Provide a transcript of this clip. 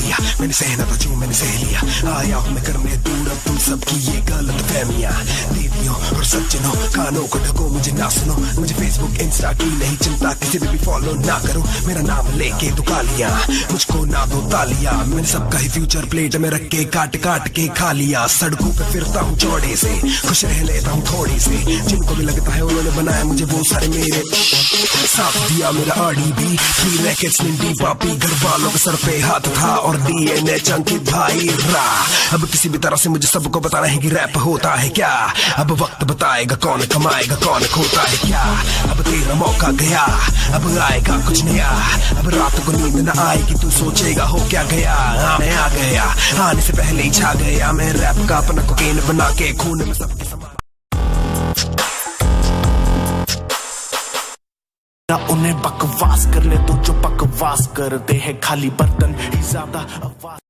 दिया, मैंने सहना था जो मैंने सह लिया। आया हूँ मैं करने दूर अब तुम सबकी ये गलत फहमियां। देवियों और सज्जनों कानों को ढको, मुझे ना सुनो, मुझे फेसबुक इंस्टा की नहीं चिंता, किसी भी फॉलो ना करो, मेरा नाम लेके दुका लिया, मुझको ना दो तालियां। मैंने सबका ही फ्यूचर प्लेट में रख के काट काट के खा लिया। सड़कों पे फिरता हूँ चौड़े से, खुश रह लेता हूँ थोड़ी से, जिनको भी लगता है उन्होंने बनाया मुझे वो सारे मेरे। साथ दिया मेरा RDB, 3 रैकेट्स निंडी पापी, घर वालों के सर पे हाथ था और DNA अंकित भाई रा। अब किसी भी तरह से मुझे सबको बताना है कि रैप होता है क्या। अब वक्त बताएगा कौन कमाएगा कौन खोता है क्या। अब तेरा मौका गया, अब आएगा कुछ नया। अब रात को नींद न आएगी, तू सोचेगा हो क्या गया। मैं आ गया, आने से पहले ही छा गया। मैं रैप का अपना कोकेन बना के खून में सबके समा। उन्हें बकवास कर ले तो जो बकवास करते हैं, खाली बर्तन ही ज्यादा आवाज।